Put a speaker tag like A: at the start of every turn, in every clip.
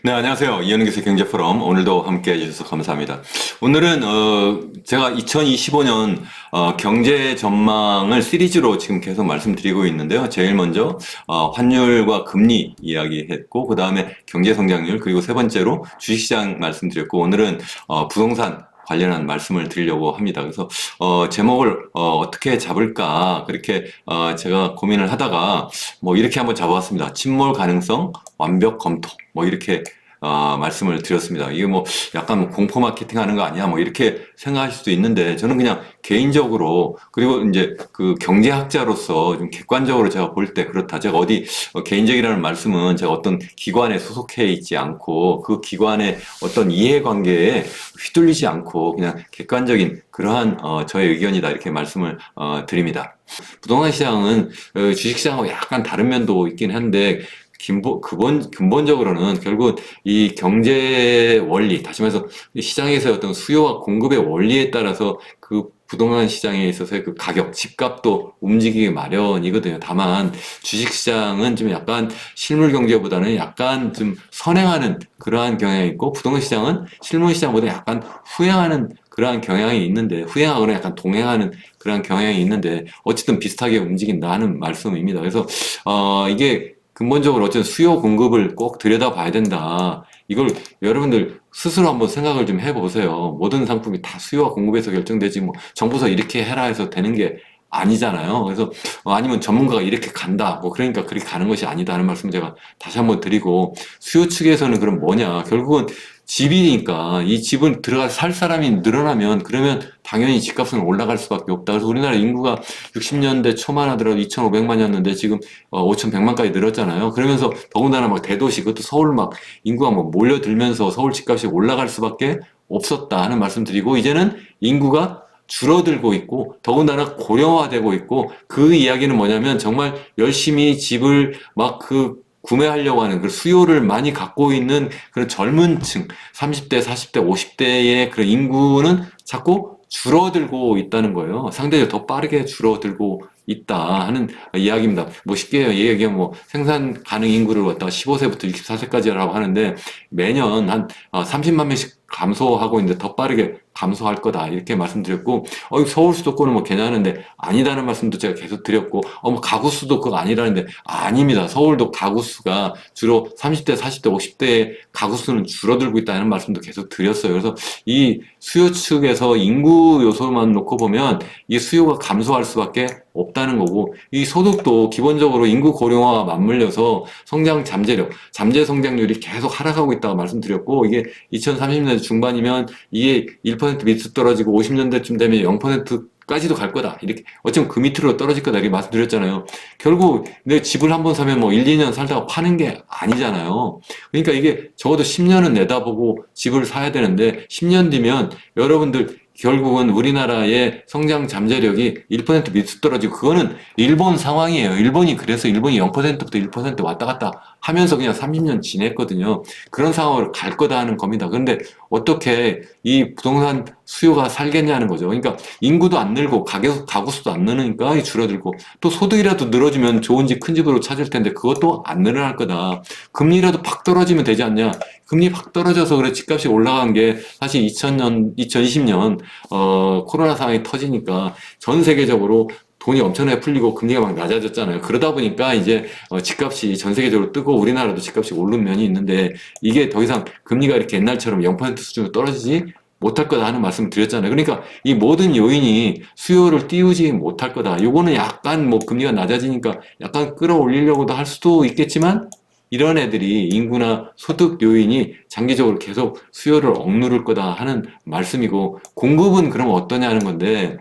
A: 네, 안녕하세요. 이현우 교수 경제포럼 오늘도 함께 해주셔서 감사합니다. 오늘은 제가 2025년 경제 전망을 시리즈로 지금 계속 말씀드리고 있는데요. 제일 먼저 환율과 금리 이야기했고, 그 다음에 경제 성장률, 그리고 세 번째로 주식시장 말씀드렸고, 오늘은 부동산 관련한 말씀을 드리려고 합니다. 그래서 제목을 어떻게 잡을까 그렇게 제가 고민을 하다가 뭐 이렇게 한번 잡아봤습니다. 침몰 가능성 완벽 검토 뭐 이렇게 말씀을 드렸습니다. 이게 뭐 약간 공포 마케팅 하는 거 아니야? 뭐 이렇게 생각하실 수도 있는데 저는 그냥 개인적으로 그리고 이제 그 경제학자로서 좀 객관적으로 제가 볼 때 그렇다. 제가 어디 개인적이라는 말씀은 제가 어떤 기관에 소속해 있지 않고 그 기관의 어떤 이해관계에 휘둘리지 않고 그냥 객관적인 그러한 저의 의견이다 이렇게 말씀을 드립니다. 부동산 시장은 주식시장하고 약간 다른 면도 있긴 한데 근본적으로는 결국 이 경제 원리, 다시 말해서 시장에서의 어떤 수요와 공급의 원리에 따라서 그 부동산 시장에 있어서의 그 가격, 집값도 움직이기 마련이거든요. 다만 주식시장은 좀 약간 실물 경제보다는 약간 좀 선행하는 그러한 경향이 있고 부동산 시장은 실물 시장보다 약간 후행하는 그러한 경향이 있는데 후행하거나 약간 동행하는 그러한 경향이 있는데 어쨌든 비슷하게 움직인다 하는 말씀입니다. 그래서 이게 근본적으로 어쨌든 수요 공급을 꼭 들여다봐야 된다. 이걸 여러분들 스스로 한번 생각을 좀 해보세요. 모든 상품이 다 수요와 공급에서 결정되지 뭐 정부서 이렇게 해라 해서 되는 게 아니잖아요. 그래서 아니면 전문가가 이렇게 간다. 뭐 그러니까 그렇게 가는 것이 아니다 하는 말씀 제가 다시 한번 드리고 수요 측에서는 그럼 뭐냐? 결국은 집이니까 이 집을 들어가 살 사람이 늘어나면 그러면 당연히 집값은 올라갈 수밖에 없다. 그래서 우리나라 인구가 60년대 초만 하더라도 2,500만이었는데 지금 5,100만까지 늘었잖아요. 그러면서 더군다나 막 대도시, 그것도 서울 막 인구가 뭐 몰려들면서 서울 집값이 올라갈 수밖에 없었다 하는 말씀 드리고 이제는 인구가 줄어들고 있고 더군다나 고령화되고 있고 그 이야기는 뭐냐면 정말 열심히 집을 막그 구매하려고 하는 그 수요를 많이 갖고 있는 그런 젊은 층, 30대, 40대, 50대의 그런 인구는 자꾸 줄어들고 있다는 거예요. 상대적으로 더 빠르게 줄어들고 있다 하는 이야기입니다. 뭐 쉽게 얘기하면 뭐 생산 가능 인구를 갖다가 15세부터 64세까지라고 하는데 매년 한 30만 명씩 감소하고 있는데 더 빠르게 감소할 거다 이렇게 말씀드렸고 서울 수도권은 뭐 괜찮은데 아니다는 말씀도 제가 계속 드렸고 뭐 가구 수도 그거 아니라는데 아닙니다. 서울도 가구 수가 주로 30대, 40대, 50대의 가구 수는 줄어들고 있다는 말씀도 계속 드렸어요. 그래서 이 수요 측에서 인구 요소만 놓고 보면 이 수요가 감소할 수밖에 없다는 거고 이 소득도 기본적으로 인구 고령화와 맞물려서 성장 잠재력, 잠재 성장률이 계속 하락하고 있다고 말씀드렸고 이게 2030년대 중반이면 이게 1% 밑으로 떨어지고 50년대쯤 되면 0%까지도 갈 거다. 이렇게 어쩌면 그 밑으로 떨어질 거다. 이렇게 말씀드렸잖아요. 결국 내 집을 한번 사면 뭐 1, 2년 살다가 파는 게 아니잖아요. 그러니까 이게 적어도 10년은 내다보고 집을 사야 되는데 10년 뒤면 여러분들 결국은 우리나라의 성장 잠재력이 1% 밑으로 떨어지고 그거는 일본 상황이에요. 일본이 그래서 일본이 0%부터 1% 왔다 갔다 하면서 그냥 30년 지냈거든요. 그런 상황으로 갈 거다 하는 겁니다. 그런데 어떻게 이 부동산 수요가 살겠냐는 거죠. 그러니까 인구도 안 늘고 가구 수도 안 느니까 줄어들고 또 소득이라도 늘어지면 좋은 집, 큰 집으로 찾을 텐데 그것도 안 늘어날 거다. 금리라도 팍 떨어지면 되지 않냐. 금리 팍 떨어져서 그래 집값이 올라간 게 사실 2020년 코로나 상황이 터지니까 전 세계적으로 돈이 엄청나게 풀리고 금리가 막 낮아졌잖아요. 그러다 보니까 이제 집값이 전 세계적으로 뜨고 우리나라도 집값이 오른 면이 있는데 이게 더 이상 금리가 이렇게 옛날처럼 0% 수준으로 떨어지지 못할 거다 하는 말씀을 드렸잖아요. 그러니까 이 모든 요인이 수요를 띄우지 못할 거다. 요거는 약간 뭐 금리가 낮아지니까 약간 끌어올리려고도 할 수도 있겠지만 이런 애들이 인구나 소득 요인이 장기적으로 계속 수요를 억누를 거다 하는 말씀이고 공급은 그럼 어떠냐는 건데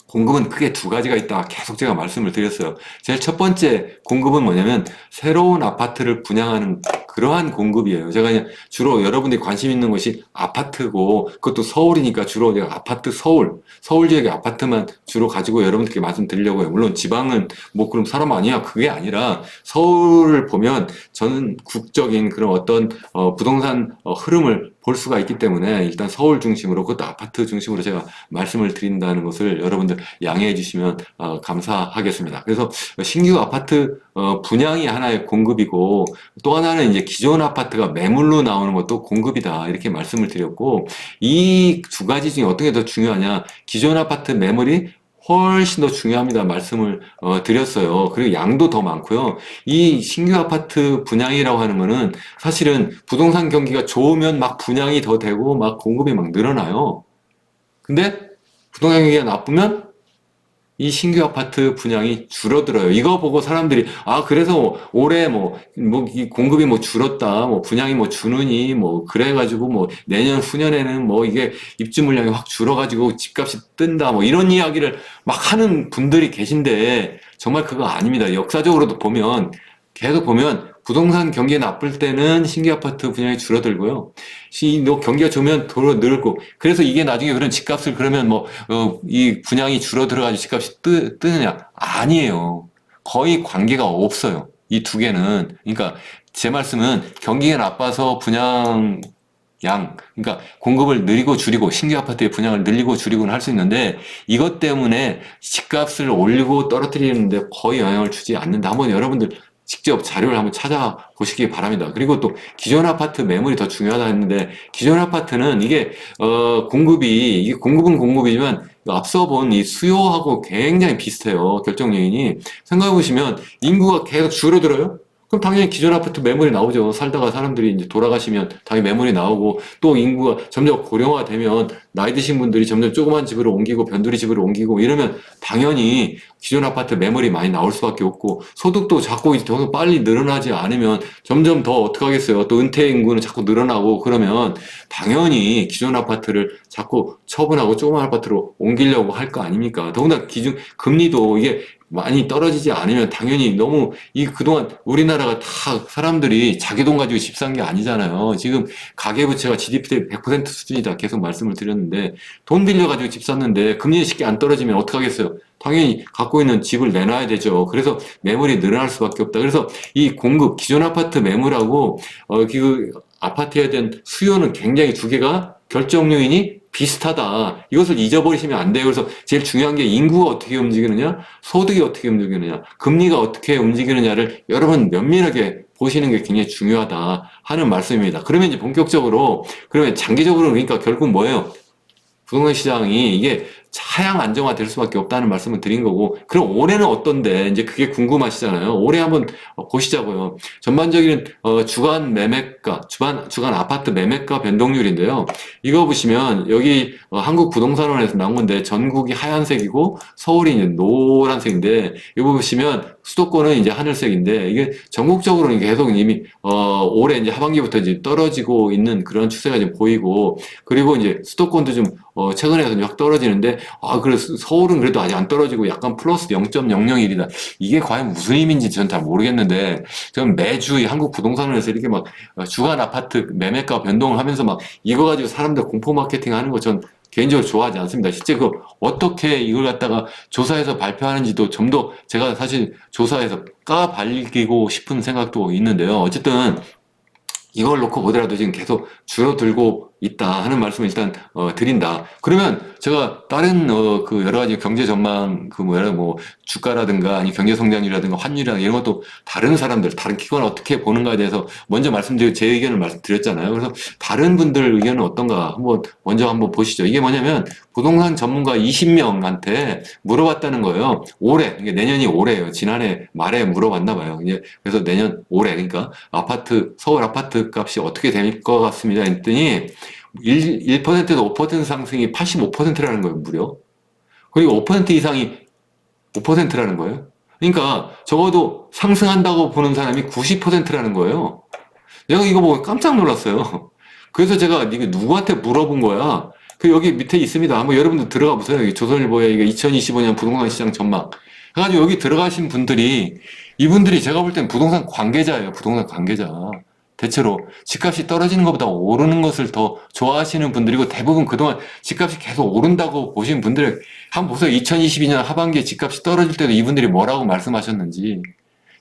A: 공급은 크게 두 가지가 있다. 계속 제가 말씀을 드렸어요. 제일 첫 번째 공급은 뭐냐면 새로운 아파트를 분양하는 그러한 공급이에요. 제가 그냥 주로 여러분들이 관심 있는 것이 아파트고 그것도 서울이니까 주로 제가 아파트 서울 지역의 아파트만 주로 가지고 여러분들께 말씀드리려고요. 물론 지방은 뭐 그럼 사람 아니야. 그게 아니라 서울을 보면 전국적인 그런 어떤 부동산 흐름을 볼 수가 있기 때문에 일단 서울 중심으로 그것도 아파트 중심으로 제가 말씀을 드린다는 것을 여러분들 양해해 주시면 감사하겠습니다. 그래서 신규 아파트 분양이 하나의 공급이고 또 하나는 이제 기존 아파트가 매물로 나오는 것도 공급이다 이렇게 말씀을 드렸고 이 두 가지 중에 어떤 게 더 중요하냐 기존 아파트 매물이 훨씬 더 중요합니다. 말씀을 드렸어요. 그리고 양도 더 많고요. 이 신규 아파트 분양이라고 하는 거는 사실은 부동산 경기가 좋으면 막 분양이 더 되고 막 공급이 막 늘어나요. 근데 부동산 경기가 나쁘면 이 신규 아파트 분양이 줄어들어요. 이거 보고 사람들이, 그래서 올해 이 공급이 줄었다, 분양이 주느니, 그래가지고 내년, 후년에는 이게 입주 물량이 확 줄어가지고 집값이 뜬다, 이런 이야기를 막 하는 분들이 계신데, 정말 그거 아닙니다. 역사적으로도 보면, 계속 보면, 부동산 경기가 나쁠 때는 신규 아파트 분양이 줄어들고요. 경기가 좋으면 도로 늘고. 그래서 이게 나중에 그런 집값을 그러면 이 분양이 줄어들어가지고 집값이 뜨느냐? 아니에요. 거의 관계가 없어요. 이 두 개는. 그러니까 제 말씀은 경기가 나빠서 분양 그러니까 공급을 늘리고 줄이고 신규 아파트의 분양을 늘리고 줄이고는 할 수 있는데 이것 때문에 집값을 올리고 떨어뜨리는데 거의 영향을 주지 않는다. 한번 여러분들 직접 자료를 한번 찾아보시기 바랍니다. 그리고 또 기존 아파트 매물이 더 중요하다 했는데 기존 아파트는 이게 공급은 공급이지만 앞서 본 이 수요하고 굉장히 비슷해요. 결정 요인이 생각해 보시면 인구가 계속 줄어들어요. 그럼 당연히 기존 아파트 매물이 나오죠. 살다가 사람들이 이제 돌아가시면 당연히 매물이 나오고 또 인구가 점점 고령화되면 나이 드신 분들이 점점 조그만 집으로 옮기고 변두리 집으로 옮기고 이러면 당연히 기존 아파트 매물이 많이 나올 수밖에 없고 소득도 자꾸 이제 더 빨리 늘어나지 않으면 점점 더 어떻게 하겠어요. 또 은퇴 인구는 자꾸 늘어나고 그러면 당연히 기존 아파트를 자꾸 처분하고 조그만 아파트로 옮기려고 할 거 아닙니까? 더군다나 금리도 이게 많이 떨어지지 않으면 당연히 너무 그동안 우리나라가 다 사람들이 자기 돈 가지고 집 산 게 아니잖아요. 지금 가계부채가 GDP 대 100% 수준이다. 계속 말씀을 드렸는데 돈 빌려가지고 집 샀는데 금리 쉽게 안 떨어지면 어떡하겠어요? 당연히 갖고 있는 집을 내놔야 되죠. 그래서 매물이 늘어날 수밖에 없다. 그래서 이 기존 아파트 매물하고 아파트에 대한 수요는 굉장히 두 개가 결정 요인이 비슷하다. 이것을 잊어버리시면 안 돼요. 그래서 제일 중요한 게 인구가 어떻게 움직이느냐, 소득이 어떻게 움직이느냐, 금리가 어떻게 움직이느냐를 여러분 면밀하게 보시는 게 굉장히 중요하다 하는 말씀입니다. 그러면 이제 본격적으로, 그러면 장기적으로 그러니까 결국 뭐예요? 부동산 시장이 이게 차양 안정화 될 수밖에 없다는 말씀을 드린 거고, 그럼 올해는 어떤데? 이제 그게 궁금하시잖아요. 올해 한번 보시자고요. 전반적인 주간 매매가, 주간 아파트 매매가 변동률인데요. 이거 보시면 여기 한국부동산원에서 나온 건데 전국이 하얀색이고 서울이 이제 노란색인데 이거 보시면 수도권은 이제 하늘색인데 이게 전국적으로 계속 이미 올해 이제 하반기부터 이제 떨어지고 있는 그런 추세가 지금 보이고 그리고 이제 수도권도 좀 최근에 확 떨어지는데 그래서 서울은 그래도 아직 안 떨어지고 약간 플러스 0.001이다. 이게 과연 무슨 의미인지 저는 잘 모르겠는데 저는 매주 이 한국부동산원에서 이렇게 막 주간 아파트 매매가 변동을 하면서 막 이거 가지고 사람들 공포 마케팅 하는 거 전 개인적으로 좋아하지 않습니다. 실제 어떻게 이걸 갖다가 조사해서 발표하는지도 좀 더 제가 사실 조사해서 까발리고 싶은 생각도 있는데요. 어쨌든 이걸 놓고 보더라도 지금 계속 줄어들고 있다 하는 말씀을 일단 드린다. 그러면 제가 다른 여러 가지 경제 전망 주가라든가 아니 경제 성장률이라든가 환율이라든가 이런 것도 다른 사람들 다른 기관 어떻게 보는가에 대해서 먼저 말씀드리고 제 의견을 말씀드렸잖아요. 그래서 다른 분들 의견은 어떤가 먼저 한번 보시죠. 이게 뭐냐면 부동산 전문가 20명한테 물어봤다는 거예요. 올해 이게 내년이 올해예요. 지난해 말에 물어봤나 봐요. 이제 그래서 내년 올해 그러니까 서울 아파트 값이 어떻게 될 것 같습니다. 했더니 1%에서 5% 상승이 85%라는 거예요, 무려. 그리고 5% 이상이 5%라는 거예요. 그러니까 적어도 상승한다고 보는 사람이 90%라는 거예요. 내가 이거 보고 깜짝 놀랐어요. 그래서 제가 이게 누구한테 물어본 거야. 여기 밑에 있습니다. 한번 여러분들 들어가 보세요. 여기 조선일보에 이게 2025년 부동산 시장 전망. 그래가지고 여기 들어가신 이분들이 제가 볼 땐 부동산 관계자예요. 부동산 관계자. 대체로 집값이 떨어지는 것보다 오르는 것을 더 좋아하시는 분들이고 대부분 그동안 집값이 계속 오른다고 보신 분들 한번 보세요. 2022년 하반기에 집값이 떨어질 때도 이분들이 뭐라고 말씀하셨는지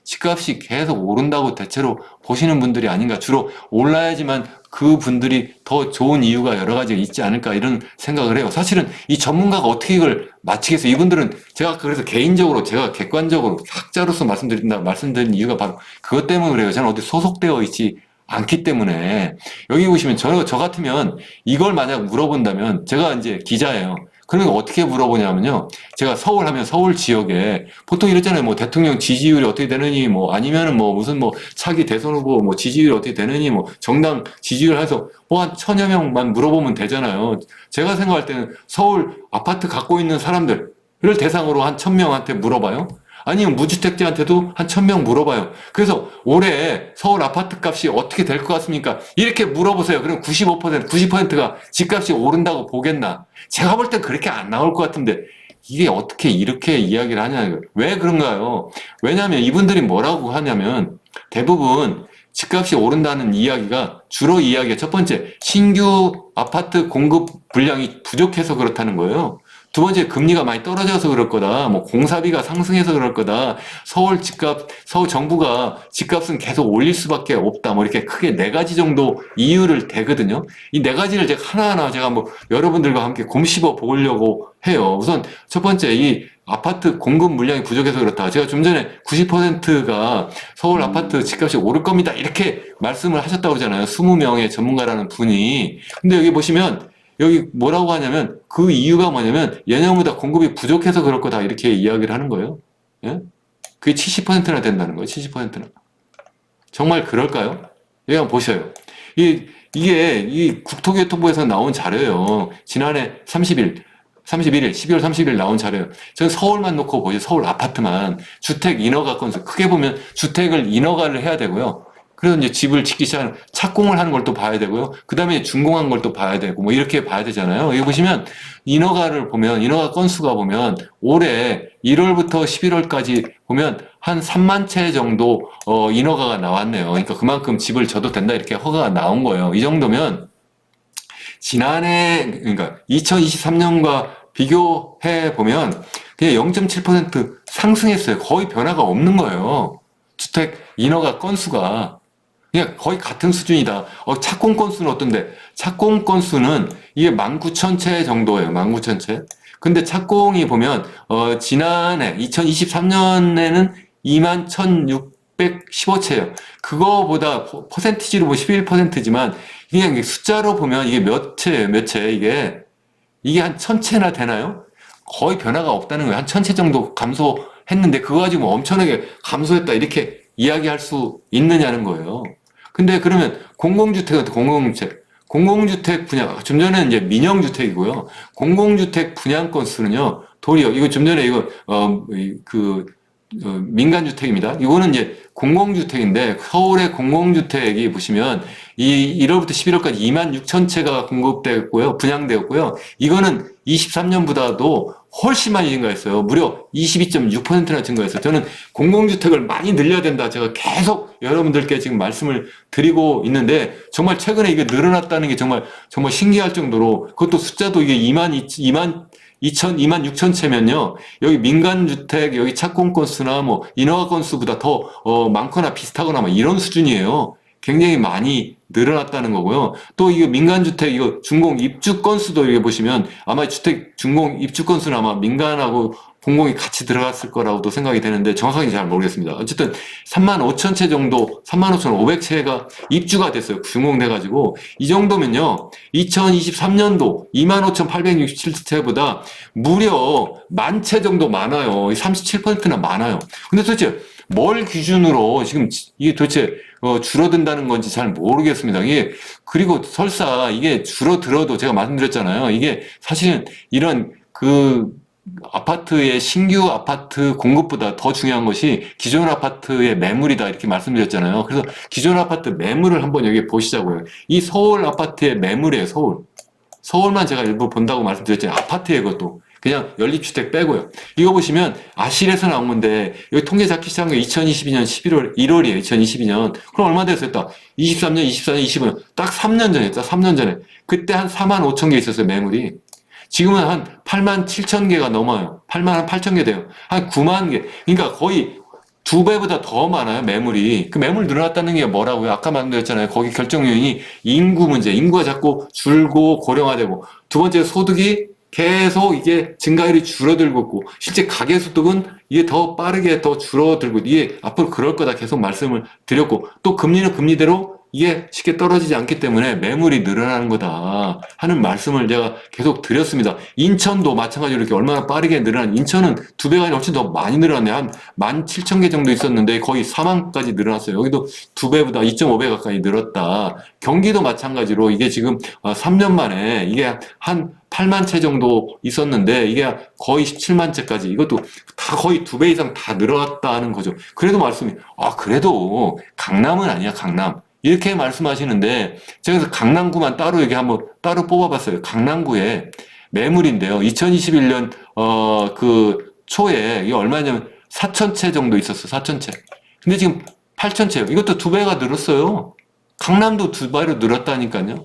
A: 집값이 계속 오른다고 대체로 보시는 분들이 아닌가. 주로 올라야지만 그 분들이 더 좋은 이유가 여러 가지가 있지 않을까 이런 생각을 해요. 사실은 이 전문가가 어떻게 이걸 맞히겠어요? 이분들은 제가 그래서 개인적으로 제가 객관적으로 학자로서 말씀드린 이유가 바로 그것 때문에 그래요. 저는 어디 소속되어 있지 않기 때문에. 여기 보시면 저 같으면 이걸 만약 물어본다면 제가 이제 기자예요. 그러면 어떻게 물어보냐면요. 제가 서울 하면 서울 지역에 보통 이랬잖아요. 뭐 대통령 지지율이 어떻게 되느니 뭐 아니면은 뭐 무슨 뭐 차기 대선 후보 뭐 지지율이 어떻게 되느니 뭐 정당 지지율 해서 뭐 한 1000여 명만 물어보면 되잖아요. 제가 생각할 때는 서울 아파트 갖고 있는 사람들을 대상으로 한 1000명한테 물어봐요. 아니면 무주택자한테도 한 1000명 물어봐요. 그래서 올해 서울 아파트 값이 어떻게 될 것 같습니까? 이렇게 물어보세요. 그럼 95%, 90%가 집값이 오른다고 보겠나? 제가 볼 땐 그렇게 안 나올 것 같은데 이게 어떻게 이렇게 이야기를 하냐. 왜 그런가요? 왜냐하면 이분들이 뭐라고 하냐면 대부분 집값이 오른다는 이야기가 주로 이야기가 첫 번째 신규 아파트 공급 물량이 부족해서 그렇다는 거예요. 두 번째, 금리가 많이 떨어져서 그럴 거다. 뭐 공사비가 상승해서 그럴 거다. 서울 정부가 집값은 계속 올릴 수밖에 없다. 뭐 이렇게 크게 네 가지 정도 이유를 대거든요. 이 네 가지를 제가 하나하나 제가 뭐 여러분들과 함께 곰씹어 보려고 해요. 우선 첫 번째, 이 아파트 공급 물량이 부족해서 그렇다. 제가 좀 전에 90%가 서울 아파트 집값이 오를 겁니다. 이렇게 말씀을 하셨다고 그러잖아요. 20명의 전문가라는 분이. 근데 여기 보시면 여기 뭐라고 하냐면 그 이유가 뭐냐면 예년보다 공급이 부족해서 그럴 거다 이렇게 이야기를 하는 거예요. 예? 그게 70%나 된다는 거예요. 70%나. 정말 그럴까요? 여기 한번 보셔요. 이게 이 국토교통부에서 나온 자료예요. 지난해 31일, 12월 30일 나온 자료예요. 저는 서울만 놓고 보죠. 서울 아파트만. 주택 인허가 건수. 크게 보면 주택을 인허가를 해야 되고요. 그래서 이제 집을 짓기 시작하는 착공을 하는 걸 또 봐야 되고요. 그 다음에 준공한 걸 또 봐야 되고 뭐 이렇게 봐야 되잖아요. 여기 보시면 인허가를 보면 인허가 건수가 보면 올해 1월부터 11월까지 보면 한 3만 채 정도 인허가가 나왔네요. 그러니까 그만큼 집을 져도 된다 이렇게 허가가 나온 거예요. 이 정도면 지난해 그러니까 2023년과 비교해 보면 그냥 0.7% 상승했어요. 거의 변화가 없는 거예요. 주택 인허가 건수가 그냥 거의 같은 수준이다. 착공 건수는 어떤데? 착공 건수는 이게 19,000채 정도예요. 19,000채. 근데 착공이 보면 지난해 2023년에는 21,615채예요. 그거보다 퍼센티지로 뭐 11%지만 그냥 숫자로 보면 이게 몇 채예요. 몇 채? 이게 한 1000채나 되나요? 거의 변화가 없다는 거예요. 한 1000채 정도 감소했는데 그거 가지고 엄청나게 감소했다 이렇게 이야기할 수 있느냐는 거예요. 근데 그러면 공공주택 분양, 좀 전에 이제 민영주택이고요. 공공주택 분양 건수는요, 도리어, 이거 좀 전에 민간주택입니다. 이거는 이제 공공주택인데, 서울의 공공주택이 보시면, 1월부터 11월까지 26,000채가 공급되었고요, 분양되었고요. 이거는 23년보다도 훨씬 많이 증가했어요. 무려 22.6%나 증가했어요. 저는 공공주택을 많이 늘려야 된다. 제가 계속 여러분들께 지금 말씀을 드리고 있는데, 정말 최근에 이게 늘어났다는 게 정말 신기할 정도로, 그것도 숫자도 이게 26,000채면요. 여기 민간주택, 여기 착공 건수나 뭐 인허가 건수보다 더 많거나 비슷하거나 뭐 이런 수준이에요. 굉장히 많이 늘어났다는 거고요. 또 이거 민간주택, 이거 준공 입주 건수도 이렇게 보시면 아마 주택 준공 입주 건수는 아마 민간하고 공공이 같이 들어갔을 거라고도 생각이 되는데 정확하게 잘 모르겠습니다. 어쨌든 35,000채 정도, 35,500채가 입주가 됐어요. 준공돼가지고. 이 정도면요. 2023년도 25,867채보다 무려 10,000채 정도 많아요. 37%나 많아요. 근데 도대체 뭘 기준으로 지금 이게 도대체 줄어든다는 건지 잘 모르겠습니다. 그리고 설사 이게 줄어들어도 제가 말씀드렸잖아요. 이게 사실은 이런 아파트의 신규 아파트 공급보다 더 중요한 것이 기존 아파트의 매물이다 이렇게 말씀드렸잖아요. 그래서 기존 아파트 매물을 한번 여기 보시자고요. 이 서울 아파트의 매물이에요. 서울만 제가 일부 본다고 말씀드렸잖아요. 아파트예요, 그것도. 그냥 연립주택 빼고요. 이거 보시면 아실에서 나온 건데 여기 통계 잡기 시작한 게 2022년 1월이에요. 2022년. 그럼 얼마 됐어요? 딱 23년, 24년, 25년. 딱 3년 전에, 딱 3년 전에. 그때 한 45,000개 있었어요, 매물이. 지금은 한 87,000개가 넘어요. 88,000개 돼요. 한 9만 개. 그러니까 거의 2배보다 더 많아요, 매물이. 그 매물 늘어났다는 게 뭐라고요? 아까 말씀드렸잖아요. 거기 결정 요인이 인구 문제, 인구가 자꾸 줄고 고령화되고, 두 번째 소득이 계속 이게 증가율이 줄어들고 있고, 실제 가계소득은 이게 더 빠르게 더 줄어들고, 이게 앞으로 그럴 거다 계속 말씀을 드렸고, 또 금리는 금리대로 이게 쉽게 떨어지지 않기 때문에 매물이 늘어나는 거다 하는 말씀을 제가 계속 드렸습니다. 인천도 마찬가지로 이렇게 얼마나 빠르게 늘어난, 인천은 2배가 아니라 훨씬 더 많이 늘어났네요. 한 17,000개 정도 있었는데 거의 4만까지 늘어났어요. 여기도 2배보다 2.5배 가까이 늘었다. 경기도 마찬가지로 이게 지금 3년 만에 이게 한 8만 채 정도 있었는데 이게 거의 17만 채까지, 이것도 다 거의 2배 이상 다 늘어났다는 거죠. 그래도 말씀이, 그래도 강남은 아니야, 강남. 이렇게 말씀하시는데, 제가 그래서 강남구만 따로 여기 한번 따로 뽑아봤어요. 강남구에 매물인데요. 2021년, 그 초에, 이게 얼마냐면 4,000채 정도 있었어, 4,000채. 근데 지금 8,000채요. 이것도 2배가 늘었어요. 강남도 2배로 늘었다니까요.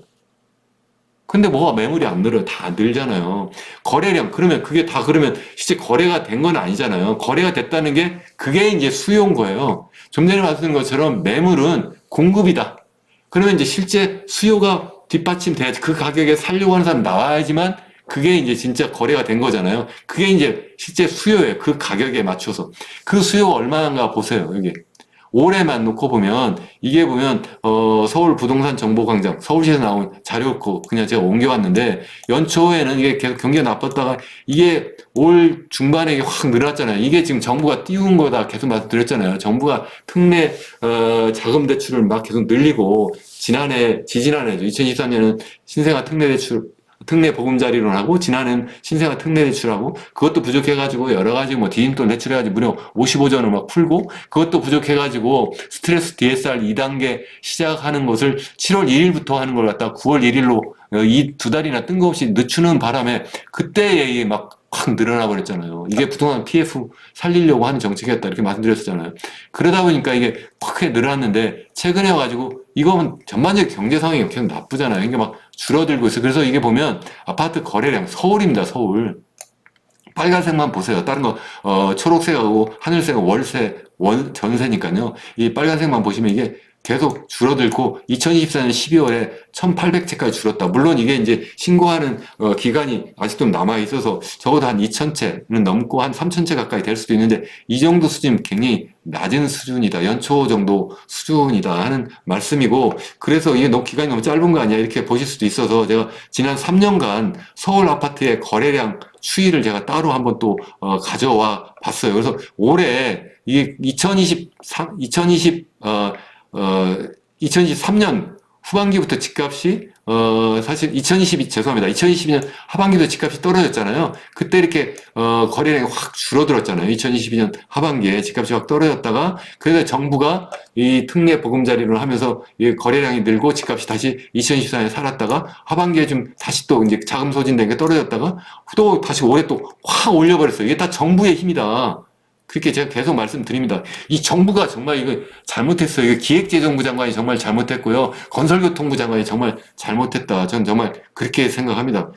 A: 근데 뭐가 매물이 안 늘어요. 다 늘잖아요. 거래량, 그러면 그게 다 그러면 실제 거래가 된 건 아니잖아요. 거래가 됐다는 게 그게 이제 수요인 거예요. 좀 전에 말씀드린 것처럼 매물은 공급이다. 그러면 이제 실제 수요가 뒷받침돼야지, 그 가격에 살려고 하는 사람 나와야지만 그게 이제 진짜 거래가 된 거잖아요. 그게 이제 실제 수요예요. 그 가격에 맞춰서. 그 수요가 얼마인가 보세요. 여기. 올해만 놓고 보면, 이게 보면 서울 부동산 정보광장, 서울시에서 나온 자료고 그냥 제가 옮겨왔는데, 연초에는 이게 계속 경기가 나빴다가 이게 올 중반에 확 늘어났잖아요. 이게 지금 정부가 띄운 거다 계속 말씀드렸잖아요. 정부가 특례 자금 대출을 막 계속 늘리고, 지지난해죠. 2023년은 신생아 특례 대출, 특례 보금자리론 하고, 지난해는 신생아 특례 대출하고, 그것도 부족해가지고 여러 가지 뭐 디딤돌 대출해가지고 무려 55전을 막 풀고, 그것도 부족해가지고 스트레스 DSR 2단계 시작하는 것을 7월 1일부터 하는 걸 갖다가 9월 1일로 이 2달이나 뜬금없이 늦추는 바람에 그때 막 확 늘어나 버렸잖아요. 이게 부동산 PF 살리려고 하는 정책이었다 이렇게 말씀드렸었잖아요. 그러다 보니까 이게 크게 늘어났는데, 최근에 와가지고 이거는 전반적인 경제 상황이 계속 나쁘잖아요. 이게 막 줄어들고 있어요. 그래서 이게 보면 아파트 거래량, 서울입니다, 서울. 빨간색만 보세요. 다른 거, 초록색하고 하늘색은 월세, 전세니까요. 이 빨간색만 보시면 이게 계속 줄어들고, 2024년 12월에 1,800채까지 줄었다. 물론 이게 이제 신고하는 기간이 아직도 남아 있어서 적어도 한 2,000채는 넘고 한 3,000채 가까이 될 수도 있는데, 이 정도 수준 굉장히 낮은 수준이다. 연초 정도 수준이다 하는 말씀이고, 그래서 이게 너무 기간이 너무 짧은 거 아니야 이렇게 보실 수도 있어서, 제가 지난 3년간 서울 아파트의 거래량 추이를 제가 따로 한번 또 가져와 봤어요. 그래서 올해 이게 2023년 후반기부터 집값이 사실 죄송합니다. 2022년 하반기도 집값이 떨어졌잖아요. 그때 이렇게 거래량이 확 줄어들었잖아요. 2022년 하반기에 집값이 확 떨어졌다가, 그래서 정부가 이 특례 보금자리를 하면서 이 거래량이 늘고 집값이 다시 2024년에 살았다가, 하반기에 좀 다시 또 이제 자금 소진된 게 떨어졌다가 또 다시 올해 또 확 올려버렸어요. 이게 다 정부의 힘이다. 그렇게 제가 계속 말씀드립니다. 이 정부가 정말 이거 잘못했어요. 이거 기획재정부 장관이 정말 잘못했고요. 건설교통부 장관이 정말 잘못했다. 전 정말 그렇게 생각합니다.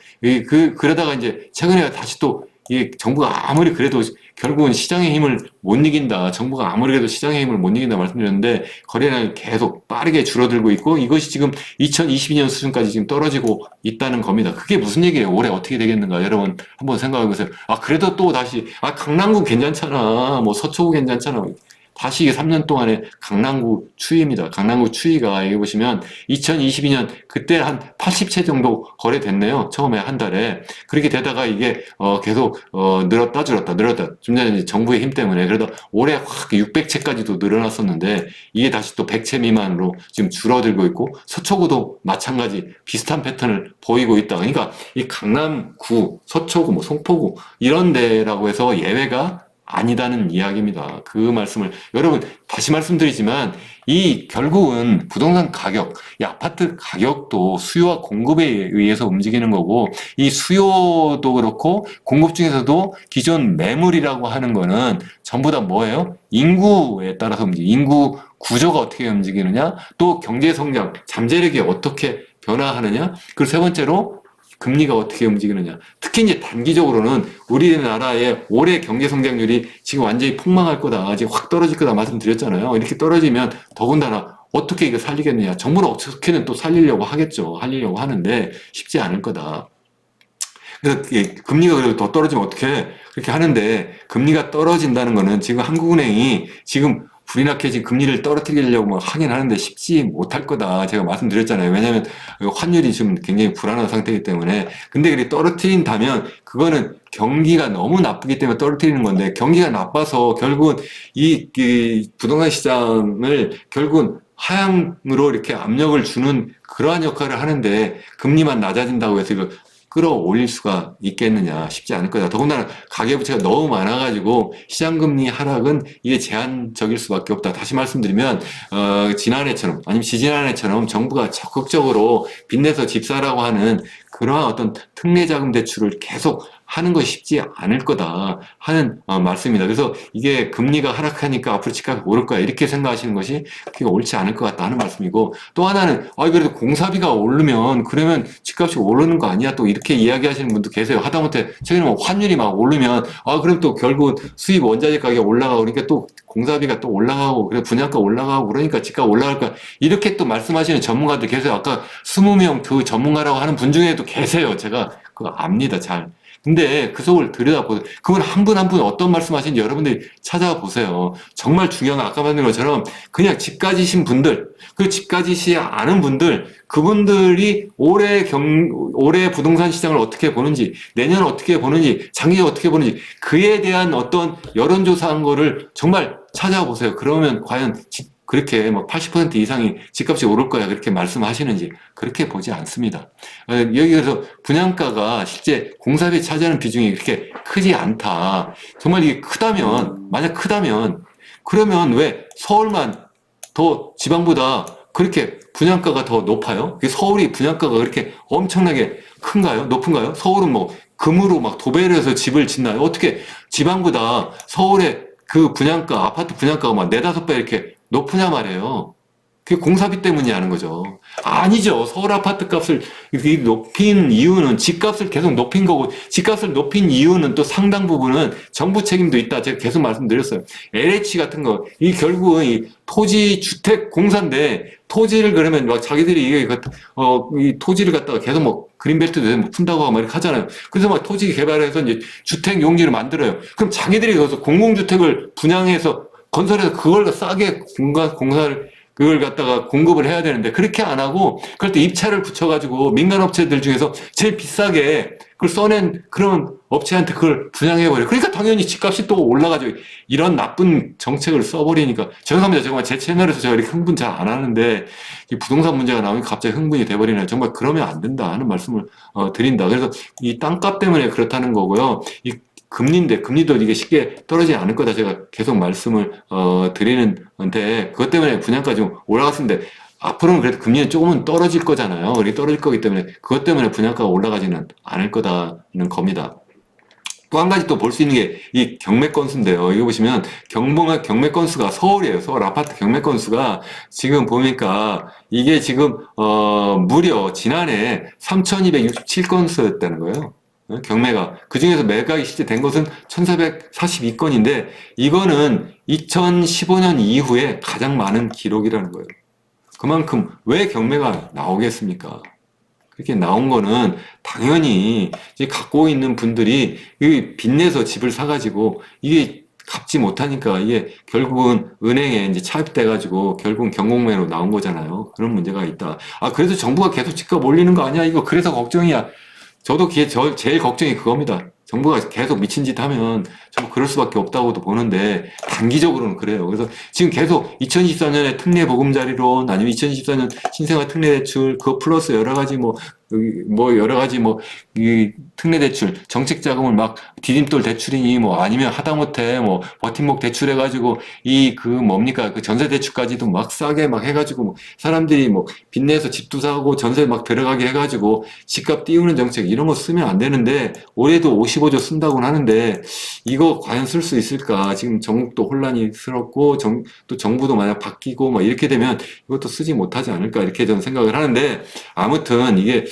A: 그러다가 이제 최근에 다시 또 이 정부가 아무리 그래도 결국은 시장의 힘을 못 이긴다. 정부가 아무리 그래도 시장의 힘을 못 이긴다 말씀드렸는데, 거래량이 계속 빠르게 줄어들고 있고, 이것이 지금 2022년 수준까지 지금 떨어지고 있다는 겁니다. 그게 무슨 얘기예요? 올해 어떻게 되겠는가? 여러분 한번 생각해 보세요. 그래도 또 다시 강남구 괜찮잖아. 뭐 서초구 괜찮잖아. 다시 이게 3년 동안의 강남구 추이입니다. 강남구 추이가 여기 보시면 2022년 그때 한 80채 정도 거래됐네요. 처음에 한 달에. 그렇게 되다가 이게 계속 늘었다 줄었다. 좀 전에 정부의 힘 때문에. 그러다 올해 확 600채까지도 늘어났었는데, 이게 다시 또 100채 미만으로 지금 줄어들고 있고, 서초구도 마찬가지 비슷한 패턴을 보이고 있다. 그러니까 이 강남구, 서초구, 뭐 송포구 이런 데라고 해서 예외가 아니다는 이야기입니다. 그 말씀을, 여러분 다시 말씀드리지만, 이 결국은 부동산 가격, 이 아파트 가격도 수요와 공급에 의해서 움직이는 거고, 이 수요도 그렇고 공급 중에서도 기존 매물이라고 하는 거는 전부 다 뭐예요? 인구에 따라서 인구 구조가 어떻게 움직이느냐, 또 경제 성장, 잠재력이 어떻게 변화하느냐, 그리고 세 번째로 금리가 어떻게 움직이느냐. 특히 이제 단기적으로는 우리나라의 올해 경제 성장률이 지금 완전히 폭망할 거다. 지금 확 떨어질 거다 말씀드렸잖아요. 이렇게 떨어지면 더군다나 어떻게 이거 살리겠느냐. 정부는 어떻게든 또 살리려고 하겠죠. 하려고 하는데 쉽지 않을 거다. 그래서 금리가 그래도 더 떨어지면 어떻게 그렇게 하는데 금리가 떨어진다는 거는 지금 한국은행이 지금 불이 나게 지금 금리를 떨어뜨리려고 막 하긴 하는데 쉽지 못할 거다. 제가 말씀드렸잖아요. 왜냐하면 환율이 지금 굉장히 불안한 상태이기 때문에. 근데 그게 떨어뜨린다면 그거는 경기가 너무 나쁘기 때문에 떨어뜨리는 건데 경기가 나빠서 결국은 이 부동산 시장을 결국은 하향으로 이렇게 압력을 주는 그러한 역할을 하는데 금리만 낮아진다고 해서 이거 끌어올릴 수가 있겠느냐 쉽지 않을 거다. 더군다나 가계부채가 너무 많아가지고 시장금리 하락은 이게 제한적일 수밖에 없다. 다시 말씀드리면 지난해처럼 아니면 지지난해처럼 정부가 적극적으로 빚내서 집 사라고 하는 그러한 어떤 특례자금 대출을 계속 하는 것이 쉽지 않을 거다 하는 말씀입니다. 그래서 이게 금리가 하락하니까 앞으로 집값이 오를 거야 이렇게 생각하시는 것이 그게 옳지 않을 것 같다 하는 말씀이고 또 하나는 그래도 공사비가 오르면 그러면 집값이 오르는 거 아니야 또 이렇게 이야기하시는 분도 계세요. 하다못해 최근에 뭐 환율이 막 오르면 그럼 또 결국은 수입 원자재 가격이 올라가고 그러니까 또 공사비가 또 올라가고 그래 분양가 올라가고 그러니까 집값 올라갈 거야 이렇게 또 말씀하시는 전문가들 계세요. 아까 20명 그 전문가라고 하는 분 중에도 계세요. 제가 그거 압니다 잘. 근데 그 속을 들여다보세요. 그분 한 분 한 분 어떤 말씀하시는지 여러분들이 찾아보세요. 정말 중요한 아까 말한 것처럼 그냥 집 가지신 분들, 그 집 가지시 않은 분들, 그분들이 올해 부동산 시장을 어떻게 보는지, 내년 어떻게 보는지, 장기 어떻게 보는지 그에 대한 어떤 여론조사한 거를 정말 찾아보세요. 그러면 과연 그렇게 뭐 80% 이상이 집값이 오를 거야 그렇게 말씀하시는지 그렇게 보지 않습니다. 여기서 분양가가 실제 공사비 차지하는 비중이 그렇게 크지 않다. 정말 이게 만약 크다면 그러면 왜 서울만 더 지방보다 그렇게 분양가가 더 높아요? 서울이 분양가가 그렇게 엄청나게 높은가요? 서울은 뭐 금으로 막 도배를 해서 집을 짓나요? 어떻게 지방보다 서울의 그 아파트 분양가가 막 4-5배 이렇게 높으냐 말이에요. 그게 공사비 때문이라는 거죠. 아니죠. 서울 아파트 값을 높인 이유는 집값을 계속 높인 거고 집값을 높인 이유는 또 상당 부분은 정부 책임도 있다. 제가 계속 말씀드렸어요. LH 같은 거, 결국은 이 토지 주택 공사인데 토지를 그러면 막 자기들이 이 토지를 갖다가 계속 뭐 그린벨트도 푼다고 하고 막 이렇게 하잖아요. 그래서 막 토지 개발해서 이제 주택 용지를 만들어요. 그럼 자기들이 거기서 공공주택을 분양해서 건설해서 그걸 싸게 공사를 그걸 갖다가 공급을 해야 되는데 그렇게 안 하고 그럴 때 입찰을 붙여가지고 민간업체들 중에서 제일 비싸게 그걸 써낸 그런 업체한테 그걸 분양해버려요. 그러니까 당연히 집값이 또 올라가죠. 이런 나쁜 정책을 써버리니까. 죄송합니다. 정말 제 채널에서 제가 이렇게 흥분 잘 안 하는데 이 부동산 문제가 나오니까 갑자기 흥분이 돼버리네요. 정말 그러면 안 된다 하는 말씀을 드린다. 그래서 이 땅값 때문에 그렇다는 거고요. 이 금리인데 금리도 이게 쉽게 떨어지지 않을 거다 제가 계속 말씀을 드리는데 그것 때문에 분양가 좀 올라갔는데 앞으로는 그래도 금리는 조금은 떨어질 거잖아요. 그게 떨어질 거기 때문에 그것 때문에 분양가가 올라가지는 않을 거다는 겁니다. 또 한 가지 또 볼 수 있는 게 이 경매 건수인데요. 이거 보시면 경매 건수가 서울이에요. 서울 아파트 경매 건수가 지금 보니까 이게 지금 무려 지난해 3,267건수였다는 거예요. 경매가. 그 중에서 매각이 실제 된 것은 1,442건인데, 이거는 2015년 이후에 가장 많은 기록이라는 거예요. 그만큼 왜 경매가 나오겠습니까? 그렇게 나온 거는 당연히 이제 갖고 있는 분들이 빚내서 집을 사가지고 이게 갚지 못하니까 이게 결국은 은행에 이제 차입돼가지고 결국은 경공매로 나온 거잖아요. 그런 문제가 있다. 그래도 정부가 계속 집값 올리는 거 아니야? 이거 그래서 걱정이야. 저도 제일 걱정이 그겁니다. 정부가 계속 미친 짓 하면 좀 그럴 수밖에 없다고도 보는데 단기적으로는 그래요. 그래서 지금 계속 2024년에 특례 보금자리론 아니면 2024년 신생아 특례 대출 그거 플러스 여러 가지 이 특례 대출 정책 자금을 막 디딤돌 대출이니 아니면 하다못해 버팀목 대출 해가지고 그 전세 대출까지도 막 싸게 막 해가지고 사람들이 빚내서 집도 사고 전세 막 들어가게 해가지고 집값 띄우는 정책 이런 거 쓰면 안 되는데 올해도 55조 쓴다고는 하는데 이거 과연 쓸 수 있을까? 지금 전국도 혼란스럽고 또 정부도 만약 바뀌고 이렇게 되면 이것도 쓰지 못하지 않을까 이렇게 저는 생각을 하는데 아무튼 이게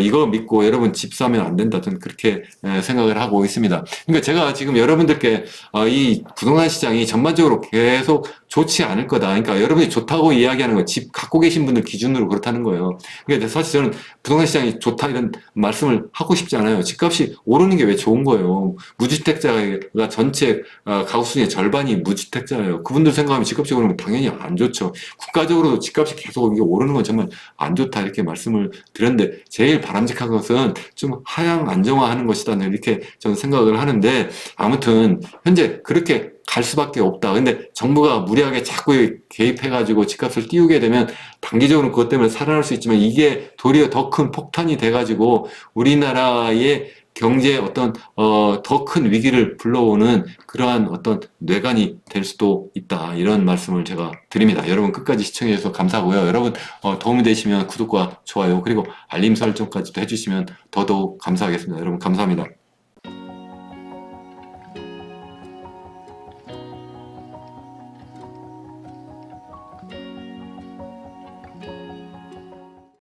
A: 이거 믿고 여러분 집 사면 안 된다. 저는 그렇게 생각을 하고 있습니다. 그러니까 제가 지금 여러분들께 이 부동산 시장이 전반적으로 계속 좋지 않을 거다. 그러니까 여러분이 좋다고 이야기하는 건 집 갖고 계신 분들 기준으로 그렇다는 거예요. 그러니까 사실 저는 부동산 시장이 좋다 이런 말씀을 하고 싶지 않아요. 집값이 오르는 게 왜 좋은 거예요. 무주택자가 전체 가구 수의 절반이 무주택자예요. 그분들 생각하면 집값이 오르면 당연히 안 좋죠. 국가적으로도 집값이 계속 이게 오르는 건 정말 안 좋다 이렇게 말씀을 드렸는데 제일 바람직한 것은 좀 하향 안정화하는 것이다 이렇게 저는 생각을 하는데 아무튼 현재 그렇게 갈 수밖에 없다. 근데 정부가 무리하게 자꾸 개입해가지고 집값을 띄우게 되면 단기적으로 그것 때문에 살아날 수 있지만 이게 도리어 더 큰 폭탄이 돼가지고 우리나라의 경제에 어떤 더 큰 위기를 불러오는 그러한 어떤 뇌관이 될 수도 있다. 이런 말씀을 제가 드립니다. 여러분 끝까지 시청해 주셔서 감사하고요. 여러분 도움이 되시면 구독과 좋아요 그리고 알림 설정까지도 해주시면 더더욱 감사하겠습니다. 여러분 감사합니다.